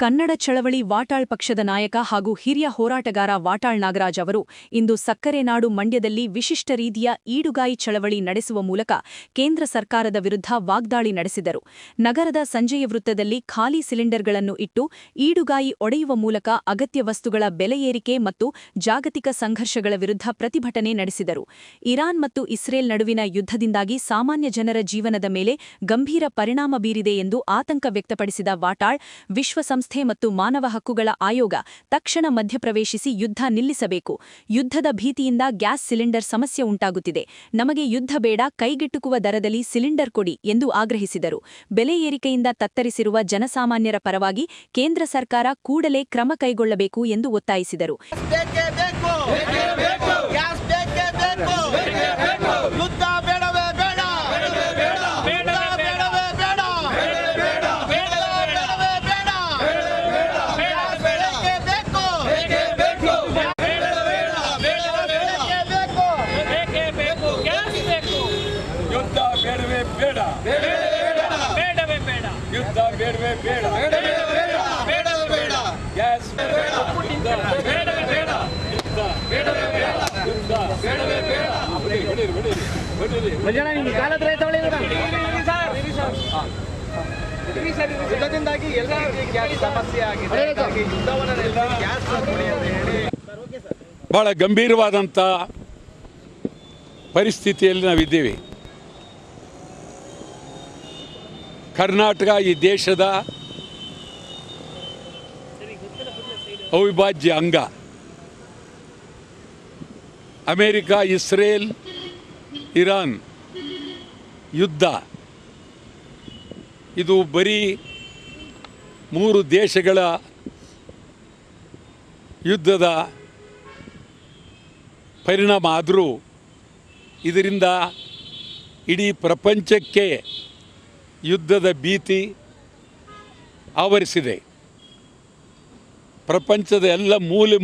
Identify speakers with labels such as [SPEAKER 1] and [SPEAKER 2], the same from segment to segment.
[SPEAKER 1] ಕನ್ನಡ ಚಳವಳಿ ವಾಟಾಳ್ ಪಕ್ಷದ ನಾಯಕ ಹಾಗೂ ಹಿರಿಯ ಹೋರಾಟಗಾರ ವಾಟಾಳ್ ನಾಗರಾಜ್ ಅವರು ಇಂದು ಸಕ್ಕರೆ ನಾಡು ಮಂಡ್ಯದಲ್ಲಿ ವಿಶಿಷ್ಟ ರೀತಿಯ ಈಡುಗಾಯಿ ಚಳವಳಿ ನಡೆಸುವ ಮೂಲಕ ಕೇಂದ್ರ ಸರ್ಕಾರದ ವಿರುದ್ಧ ವಾಗ್ದಾಳಿ ನಡೆಸಿದರು. ನಗರದ ಸಂಜೆಯ ವೃತ್ತದಲ್ಲಿ ಖಾಲಿ ಸಿಲಿಂಡರ್ಗಳನ್ನು ಇಟ್ಟು ಈಡುಗಾಯಿ ಒಡೆಯುವ ಮೂಲಕ ಅಗತ್ಯ ವಸ್ತುಗಳ ಬೆಲೆ ಏರಿಕೆ ಮತ್ತು ಜಾಗತಿಕ ಸಂಘರ್ಷಗಳ ವಿರುದ್ಧ ಪ್ರತಿಭಟನೆ ನಡೆಸಿದರು. ಇರಾನ್ ಮತ್ತು ಇಸ್ರೇಲ್ ನಡುವಿನ ಯುದ್ಧದಿಂದಾಗಿ ಸಾಮಾನ್ಯ ಜನರ ಜೀವನದ ಮೇಲೆ ಗಂಭೀರ ಪರಿಣಾಮ ಬೀರಿದೆ ಎಂದು ಆತಂಕ ವ್ಯಕ್ತಪಡಿಸಿದ ವಾಟಾಳ್, ವಿಶ್ವಸಂಸ್ಥೆ ಮತ್ತು ಮಾನವ ಹಕ್ಕುಗಳ ಆಯೋಗ ತಕ್ಷಣ ಮಧ್ಯಪ್ರವೇಶಿಸಿ ಯುದ್ಧ ನಿಲ್ಲಿಸಬೇಕು. ಯುದ್ಧದ ಭೀತಿಯಿಂದ ಗ್ಯಾಸ್ ಸಿಲಿಂಡರ್ ಸಮಸ್ಯೆ ಉಂಟಾಗುತ್ತಿದೆ. ನಮಗೆ ಯುದ್ಧ ಬೇಡ, ಕೈಗೆಟುಕುವ ದರದಲ್ಲಿ ಸಿಲಿಂಡರ್ ಕೊಡಿ ಎಂದು ಆಗ್ರಹಿಸಿದರು. ಬೆಲೆ ಏರಿಕೆಯಿಂದ ತತ್ತರಿಸಿರುವ ಜನಸಾಮಾನ್ಯರ ಪರವಾಗಿ ಕೇಂದ್ರ ಸರ್ಕಾರ ಕೂಡಲೇ ಕ್ರಮ ಕೈಗೊಳ್ಳಬೇಕು ಎಂದು ಒತ್ತಾಯಿಸಿದರು.
[SPEAKER 2] ಬಹಳ ಗಂಭೀರವಾದಂಥ ಪರಿಸ್ಥಿತಿಯಲ್ಲಿ ನಾವಿದ್ದೀವಿ. ಕರ್ನಾಟಕ ಈ ದೇಶದ ಅವಿಭಾಜ್ಯ ಅಂಗ. ಅಮೇರಿಕ, ಇಸ್ರೇಲ್, ಇರಾನ್ ಯುದ್ಧ ಇದು ಬರೀ 3 ದೇಶಗಳ ಯುದ್ಧದ ಪರಿಣಾಮ ಆದರೂ ಇದರಿಂದ ಇಡೀ ಪ್ರಪಂಚಕ್ಕೆ ಯುದ್ಧದ ಭೀತಿ ಆವರಿಸಿದೆ. ಪ್ರಪಂಚದ ಎಲ್ಲ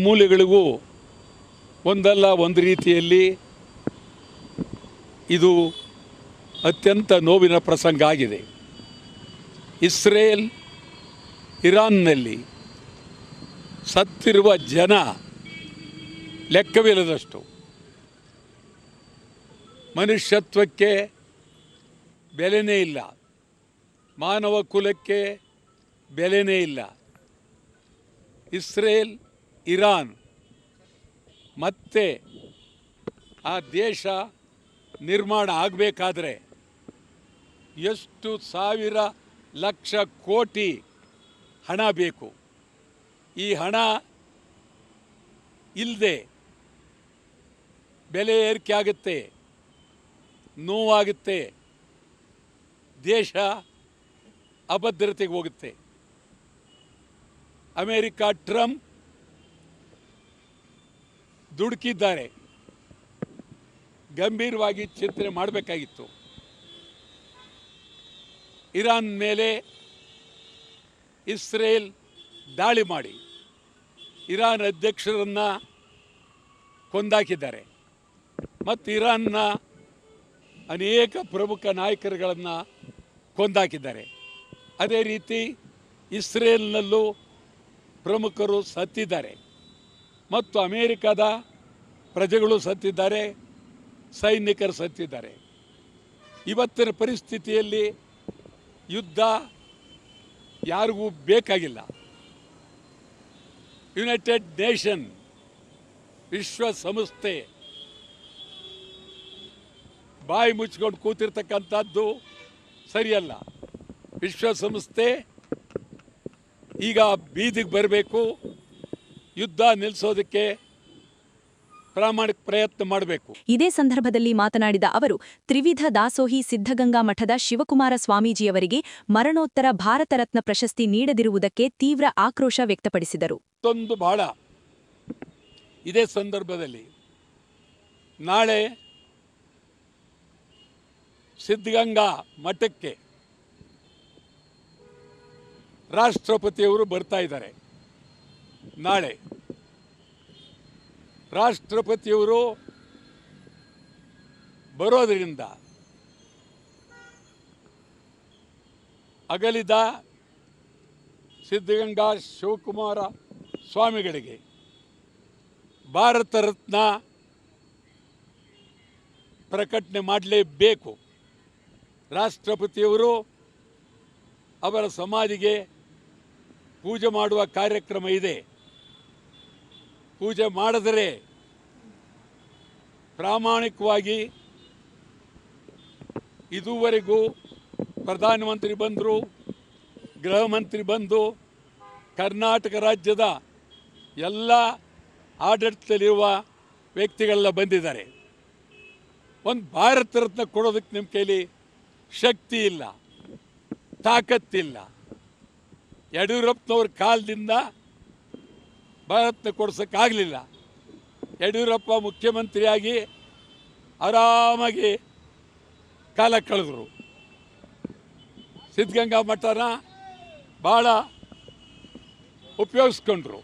[SPEAKER 2] ಮೂಲೆಗಳಿಗೂ ಒಂದಲ್ಲ ಒಂದು ರೀತಿಯಲ್ಲಿ ಇದು ಅತ್ಯಂತ ನೋವಿನ ಪ್ರಸಂಗ ಆಗಿದೆ. ಇಸ್ರೇಲ್, ಇರಾನ್ನಲ್ಲಿ ಸತ್ತಿರುವ ಜನ ಲೆಕ್ಕವಿಲ್ಲದಷ್ಟು. ಮನುಷ್ಯತ್ವಕ್ಕೆ ಬೆಲೆನೇ ಇಲ್ಲ, ಮಾನವ ಕುಲಕ್ಕೆ ಬೆಲೆನೇ ಇಲ್ಲ. ಇಸ್ರೇಲ್, ಇರಾನ್ ಮತ್ತೆ ಆ ದೇಶ ನಿರ್ಮಾಣ ಆಗಬೇಕಾದ್ರೆ ಎಷ್ಟು ಸಾವಿರ ಲಕ್ಷ ಕೋಟಿ ಹಣ ಬೇಕು. ಈ ಹಣ ಇಲ್ಲದೆ ಬೆಲೆ ಏರಿಕೆ ಆಗುತ್ತೆ, ನೋವಾಗುತ್ತೆ, ದೇಶ ಅಭದ್ರತೆಗೆ ಹೋಗುತ್ತೆ. ಅಮೇರಿಕ, ಟ್ರಂಪ್ ದುಡುಕಿದ್ದಾರೆ. ಗಂಭೀರವಾಗಿ ಚಿಂತನೆ ಮಾಡಬೇಕಾಗಿತ್ತು. ಇರಾನ್ ಮೇಲೆ ಇಸ್ರೇಲ್ ದಾಳಿ ಮಾಡಿ ಇರಾನ್ ಅಧ್ಯಕ್ಷರನ್ನು ಕೊಂದಾಕಿದ್ದಾರೆ ಮತ್ತು ಇರಾನ್ನ ಅನೇಕ ಪ್ರಮುಖ ನಾಯಕರುಗಳನ್ನು ಕೊಂದಾಕಿದ್ದಾರೆ. ಅದೇ ರೀತಿ ಇಸ್ರೇಲ್ನಲ್ಲೂ ಪ್ರಮುಖರು ಸತ್ತಿದ್ದಾರೆ ಮತ್ತು ಅಮೇರಿಕದ ಪ್ರಜೆಗಳು ಸತ್ತಿದ್ದಾರೆ, ಸೈನಿಕರು ಸತ್ತಿದ್ದಾರೆ. ಇವತ್ತಿನ ಪರಿಸ್ಥಿತಿಯಲ್ಲಿ ಯುದ್ಧ ಯಾರಿಗೂ ಬೇಕಾಗಿಲ್ಲ. ಯುನೈಟೆಡ್ ನೇಷನ್, ವಿಶ್ವಸಂಸ್ಥೆ ಬಾಯಿ ಮುಚ್ಕೊಂಡು ಕೂತಿರ್ತಕ್ಕಂಥದ್ದು ಸರಿಯಲ್ಲ. ವಿಶ್ವಸಂಸ್ಥೆ ಈಗ ಬೀದಿಗೆ ಬರಬೇಕು, ಯುದ್ಧ ನಿಲ್ಲಿಸೋದಕ್ಕೆ ಪ್ರಾಮಾಣಿಕ ಪ್ರಯತ್ನ ಮಾಡಬೇಕು.
[SPEAKER 1] ಇದೇ ಸಂದರ್ಭದಲ್ಲಿ ಮಾತನಾಡಿದ ಅವರು, ತ್ರಿವಿಧ ದಾಸೋಹಿ ಸಿದ್ಧಗಂಗಾ ಮಠದ ಶಿವಕುಮಾರ ಸ್ವಾಮೀಜಿಯವರಿಗೆ ಮರಣೋತ್ತರ ಭಾರತ ರತ್ನ ಪ್ರಶಸ್ತಿ ನೀಡದಿರುವುದಕ್ಕೆ ತೀವ್ರ ಆಕ್ರೋಶ ವ್ಯಕ್ತಪಡಿಸಿದರು.
[SPEAKER 2] ಮತ್ತೊಂದು ಬಹಳ ಇದೇ ಸಂದರ್ಭದಲ್ಲಿ ನಾಳೆ ಸಿದ್ಧಗಂಗಾ ಮಠಕ್ಕೆ ರಾಷ್ಟ್ರಪತಿಯವರು ಬರ್ತಾ ಇದ್ದಾರೆ. ನಾಳೆ ರಾಷ್ಟ್ರಪತಿಯವರು ಬರೋದರಿಂದ ಅಗಲಿದ ಸಿದ್ಧಗಂಗಾ ಶಿವಕುಮಾರ ಸ್ವಾಮಿಗಳಿಗೆ ಭಾರತ ರತ್ನ ಪ್ರಕಟಣೆ ಮಾಡಲೇಬೇಕು. ರಾಷ್ಟ್ರಪತಿಯವರು ಅವರ ಸಮಾಧಿಗೆ ಪೂಜೆ ಮಾಡುವ ಕಾರ್ಯಕ್ರಮ ಇದೆ. ಪೂಜೆ ಮಾಡಿದರೆ ಪ್ರಾಮಾಣಿಕವಾಗಿ ಇದುವರೆಗೂ ಪ್ರಧಾನಮಂತ್ರಿ ಬಂದರು, ಗೃಹ ಮಂತ್ರಿ ಬಂದು ಕರ್ನಾಟಕ ರಾಜ್ಯದ ಎಲ್ಲ ಆಡಳಿತದಲ್ಲಿರುವ ವ್ಯಕ್ತಿಗಳೆಲ್ಲ ಬಂದಿದ್ದಾರೆ. ಒಂದು ಭಾರತ ರತ್ನ ಕೊಡೋದಕ್ಕೆ ನಿಮ್ಮ ಕೈಲಿ ಶಕ್ತಿ ಇಲ್ಲ, ತಾಕತ್ತಿಲ್ಲ. ಯಡಿಯೂರಪ್ಪನವ್ರ ಕಾಲದಿಂದ ಭಾರತನ ಕೊಡ್ಸೋಕ್ಕಾಗಲಿಲ್ಲ. ಯಡಿಯೂರಪ್ಪ ಮುಖ್ಯಮಂತ್ರಿಯಾಗಿ ಆರಾಮಾಗಿ ಕಾಲ ಕಳೆದರು. ಸಿದ್ಧಗಂಗಾ ಮಠನ ಭಾಳ ಉಪಯೋಗಿಸ್ಕೊಂಡ್ರು.